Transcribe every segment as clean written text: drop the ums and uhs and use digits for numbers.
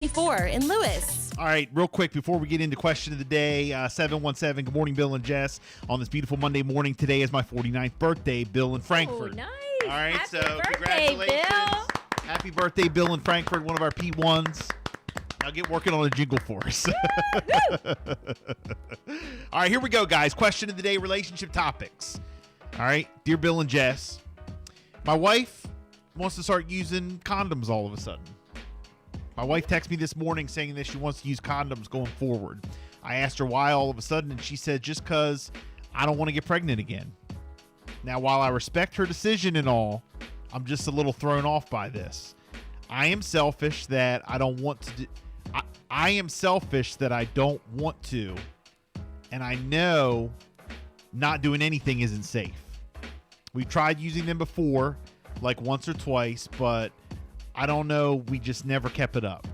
4 in Lewis. All right, real quick before we get into question of the day, 717, good morning, Bill and Jess. On this beautiful Monday morning, today is my 49th birthday, Bill in Frankfurt. Oh, nice. All right, Happy so birthday, congratulations. Bill. Happy birthday, Bill in Frankfurt, one of our P1s. Now get working on a jingle for us. All right, here we go, guys. Question of the day, relationship topics. All right, dear Bill and Jess, my wife wants to start using condoms all of a sudden. My wife texted me this morning saying that she wants to use condoms going forward. I asked her why all of a sudden, and she said just because I don't want to get pregnant again. Now, while I respect her decision and all, I'm just a little thrown off by this. I am selfish that I don't want to I am selfish that I don't want to, and I know not doing anything isn't safe. We've tried using them before, like once or twice, but I don't know, we just never kept it up.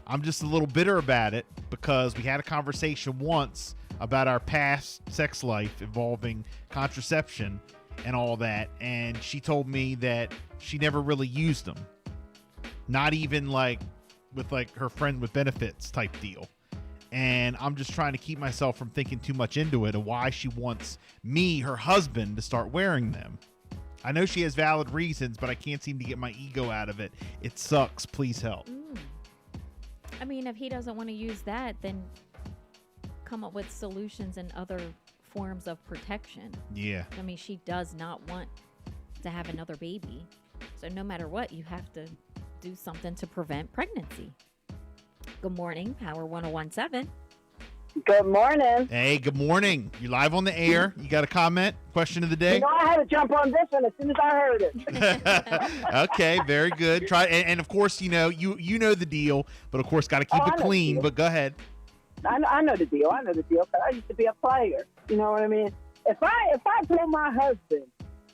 I'm just a little bitter about it because we had a conversation once about our past sex life involving contraception and all that, and she told me that she never really used them. Not even like with like her friend with benefits type deal. And I'm just trying to keep myself from thinking too much into it and why she wants me, her husband, to start wearing them. I know she has valid reasons, but I can't seem to get my ego out of it. It sucks. Please help. I mean, if he doesn't want to use that, then come up with solutions and other forms of protection. Yeah. I mean, she does not want to have another baby. So no matter what, you have to do something to prevent pregnancy. Good morning, Power 1017. Good morning. Hey, good morning. You're live on the air. You got a comment? Question of the day? You know, I had to jump on this one as soon as I heard it. Okay, very good. Try and of course, you know the deal, but of course, got to keep it clean. But go ahead. I know the deal. I know the deal because I used to be a player. You know what I mean? If I told my husband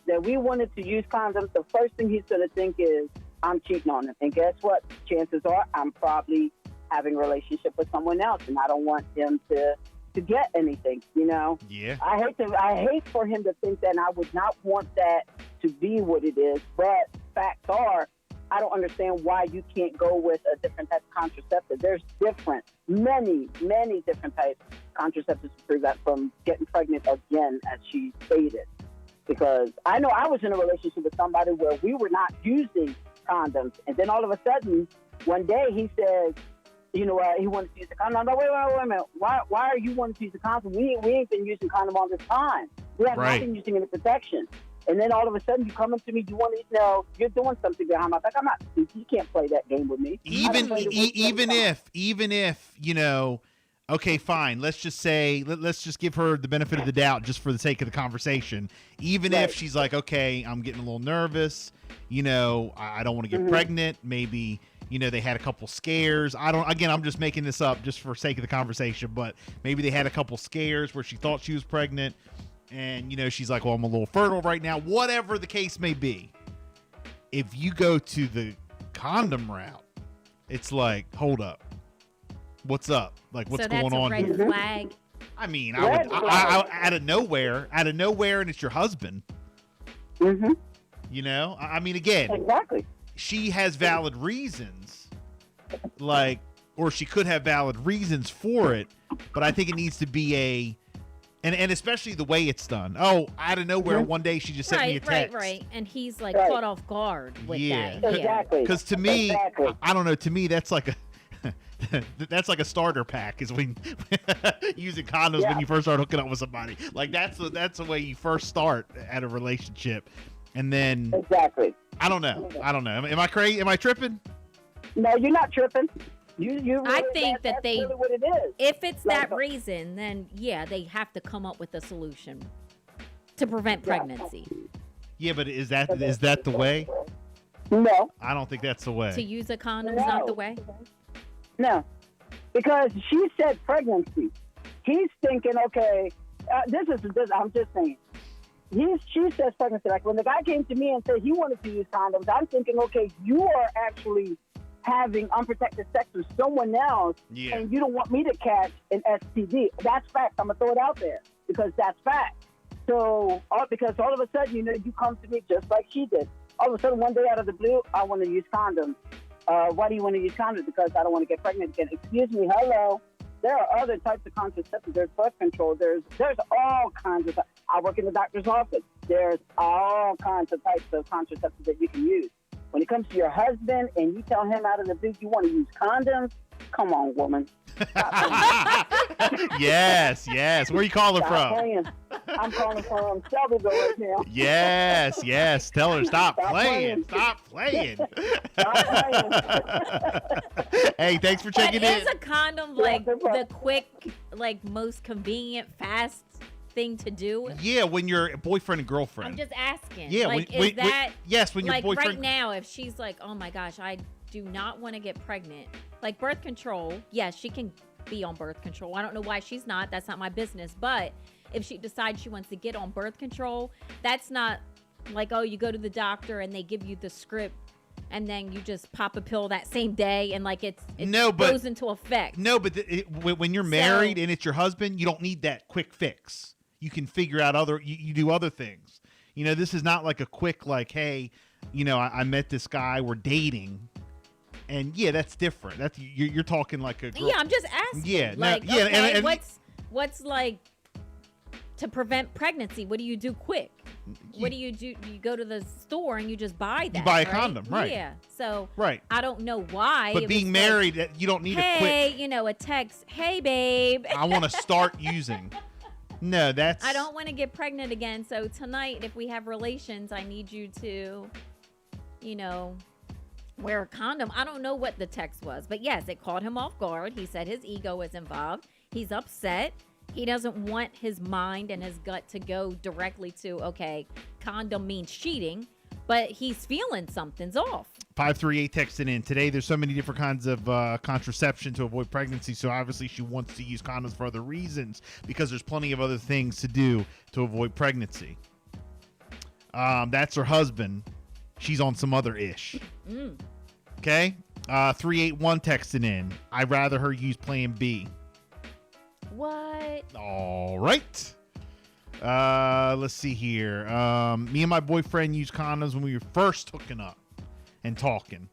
that we wanted to use condoms, the first thing he's going to think is I'm cheating on him. And guess what? Chances are I'm probably having a relationship with someone else, and I don't want him to get anything, you know? Yeah. I hate for him to think that, and I would not want that to be what it is, but facts are, I don't understand why you can't go with a different type of contraceptive. There's many different types of contraceptives to prevent from getting pregnant again, as she stated. Because I know I was in a relationship with somebody where we were not using condoms, and then all of a sudden, one day he says, you know, he wanted to use the condom. No, wait a minute. Why are you wanting to use the condom? We ain't been using condom all this time. We have not been using any protection. And then all of a sudden, you come up to me, you want to, you're doing something behind my back. I'm not. You can't play that game with me. Even if okay, fine. Let's just say, let's just give her the benefit of the doubt, just for the sake of the conversation. Even if she's like, okay, I'm getting a little nervous. I don't want to get pregnant. Maybe. They had a couple scares. I'm just making this up just for sake of the conversation, but maybe they had a couple scares where she thought she was pregnant and, she's like, well, I'm a little fertile right now, whatever the case may be. If you go to the condom route, it's like, hold up. What's up? Like, what's going on here? So that's a red flag. I mean, I out of nowhere, and it's your husband. I mean, again, exactly. She has valid reasons, or she could have valid reasons for it, but I think it needs to be and especially the way it's done. Oh, out of nowhere, one day she just sent me a text. Right. And he's caught off guard with that. Exactly. Because to me, I don't know, to me, that's like a starter pack is when using condoms when you first start hooking up with somebody. Like that's the way you first start at a relationship. And then exactly. I don't know. Am I crazy? Am I tripping? No, you're not tripping. You really, I think that's really what it is. If it's that reason, then they have to come up with a solution to prevent pregnancy. Yeah, but is that the way? No. I don't think that's the way. To use a condom is not the way? No. Because she said pregnancy. He's thinking, okay, I'm just saying. She says pregnancy. Like when the guy came to me and said he wanted to use condoms, I'm thinking, okay, you are actually having unprotected sex with someone else, and you don't want me to catch an STD. That's fact. I'm going to throw it out there because that's fact. So, because all of a sudden, you come to me just like she did. All of a sudden, one day out of the blue, I want to use condoms. Why do you want to use condoms? Because I don't want to get pregnant again. Excuse me, hello. There are other types of contraceptives. There's birth control. There's all kinds of. I work in the doctor's office. There's all kinds of types of contraceptives that you can use. When it comes to your husband and you tell him out of the blue you want to use condoms, come on, woman. Yes. Where are you calling Stop from? playing. I'm calling from Shelbyville right now. Yes. Tell her stop playing. Stop playing. Hey, thanks for checking But in. is a condom like the quick, like most convenient, fast thing to do? Yeah, when you're boyfriend and girlfriend. I'm just asking. Yeah, like, when is that yes, when your like boyfriend. right now? If she's like, oh my gosh, I do not want to get pregnant. Like birth control, yes, she can be on birth control. I don't know why she's not. That's not my business. But if she decides she wants to get on birth control, that's not like, oh, you go to the doctor and they give you the script and then you just pop a pill that same day and like it goes into effect. No, but when you're married and it's your husband, you don't need that quick fix. You can figure out you do other things. You know, this is not like a quick like, hey, you know, I met this guy, we're dating. And yeah, that's different. That's you're talking like a girl. Yeah, I'm just asking. Yeah, like, no, yeah, okay, and what's like to prevent pregnancy? What do you do quick? What do? You go to the store and you just buy that. You buy a right? condom, right? Yeah. So right. I don't know why. But being married, you don't need a quick. Hey, you know, a text. Hey, babe. I want to start using. No, that's. I don't want to get pregnant again. So tonight, if we have relations, I need you to, you know, wear a condom. I don't know what the text was, but yes, it caught him off guard. He said his ego is involved. He's upset. He doesn't want his mind and his gut to go directly to, okay, condom means cheating, but he's feeling something's off. 538 texting in. Today, there's so many different kinds of contraception to avoid pregnancy, so obviously she wants to use condoms for other reasons because there's plenty of other things to do to avoid pregnancy. That's her husband. She's on some other ish. Okay? 381 texting in. I'd rather her use plan B. What? All right. Let's see here. Me and my boyfriend used condoms when we were first hooking up and talking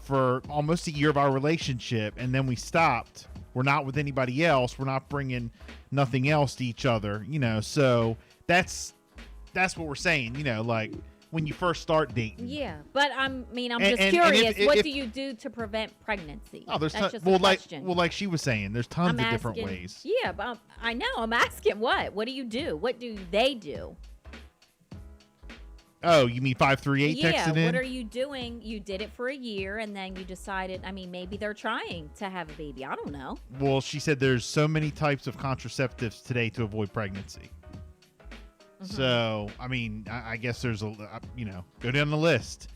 for almost a year of our relationship, and then we stopped. We're not with anybody else. We're not bringing nothing else to each other, you know. So that's what we're saying, you know, like when you first start dating. Yeah, but I'm just curious. What do you do to prevent pregnancy? Oh, there's That's just a question. like she was saying, there's tons of different ways. Yeah, but I know. I'm asking what? What do you do? What do they do? Oh, you mean 538 texted in? Yeah, what are you doing? You did it for a year and then you decided, maybe they're trying to have a baby. I don't know. Well, she said there's so many types of contraceptives today to avoid pregnancy. So, I guess there's go down the list.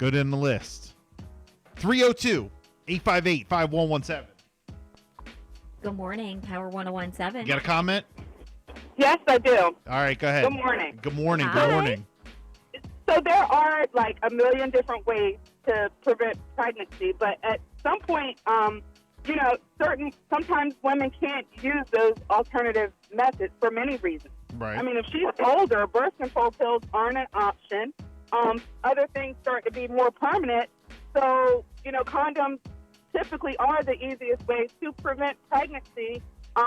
302-858-5117. Good morning, Power 1017. You got a comment? Yes, I do. All right, go ahead. Good morning. Good morning. Hi. Good morning. So there are like a million different ways to prevent pregnancy, but at some point, sometimes women can't use those alternative methods for many reasons. Right. If she's older, birth control pills aren't an option. Other things start to be more permanent. So, condoms typically are the easiest way to prevent pregnancy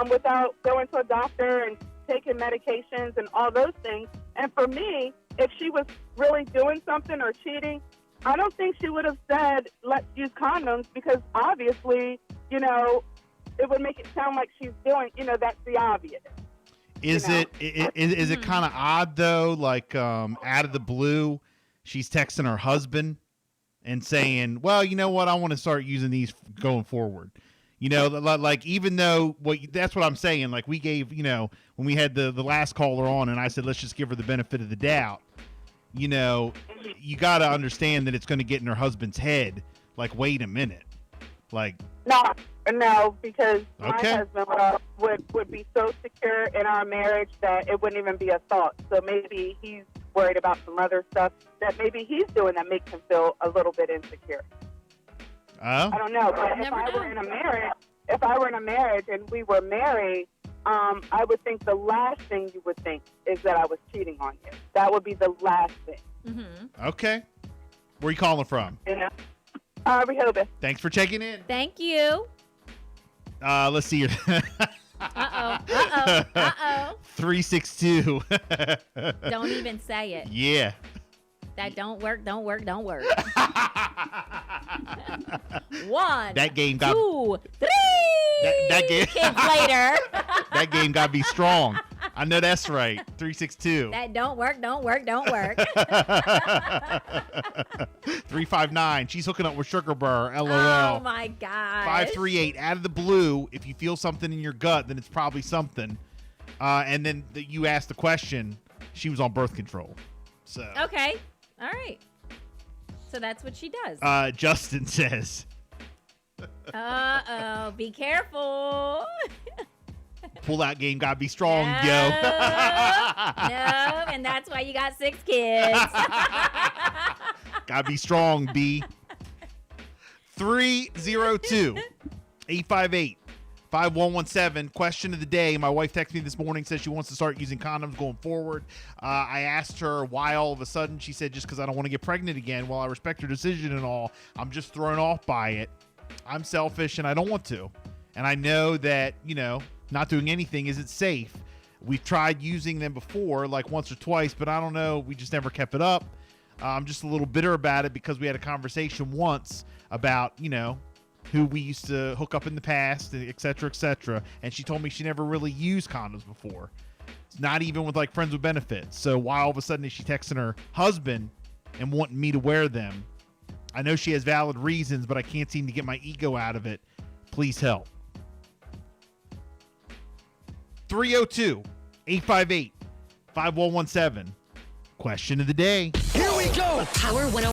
without going to a doctor and taking medications and all those things. And for me, if she was really doing something or cheating, I don't think she would have said, let's use condoms, because obviously, it would make it sound like she's doing, that's the obvious. Is it kind of odd though? Like out of the blue, she's texting her husband and saying, "Well, you know what? I want to start using these going forward." Like even though that's what I'm saying. Like we gave, when we had the last caller on, and I said, let's just give her the benefit of the doubt. You got to understand that it's going to get in her husband's head. Like, wait a minute, like. No, because my Okay. husband would be so secure in our marriage that it wouldn't even be a thought. So maybe he's worried about some other stuff that maybe he's doing that makes him feel a little bit insecure. Oh. I don't know, but if Never I know. were in a marriage and we were married, I would think the last thing you would think is that I was cheating on you. That would be the last thing. Mm-hmm. Okay. Where are you calling from? Rehoboth. Thanks for checking in. Thank you. Let's see here. Uh-oh. 362. Don't even say it. Yeah. That don't work. 1, That game got 2, 3. that game Kids later. that game got to be strong. I know that's right. 362. That don't work. 359. She's hooking up with Sugar Burr. LOL. Oh my God. 538. Out of the blue, if you feel something in your gut, then it's probably something. And then you asked the question. She was on birth control. So. Okay. All right. So that's what she does. Justin says. Uh-oh. Be careful. Pull-out game gotta be strong, No, yo. no, and that's why you got 6 kids. Gotta be strong, B. 302-858-5117. Question of the day. My wife texted me this morning, says she wants to start using condoms going forward. I asked her why all of a sudden. She said, just because I don't want to get pregnant again. Well, I respect her decision and all. I'm just thrown off by it. I'm selfish and I don't want to. And I know that, not doing anything isn't safe. We've tried using them before, like once or twice, but I don't know. We just never kept it up. I'm just a little bitter about it because we had a conversation once about, who we used to hook up in the past, et cetera, et cetera. And she told me she never really used condoms before. It's not even with like friends with benefits. So why all of a sudden is she texting her husband and wanting me to wear them? I know she has valid reasons, but I can't seem to get my ego out of it. Please help. 302-858-5117. Question of the day. Here we go. Power 101.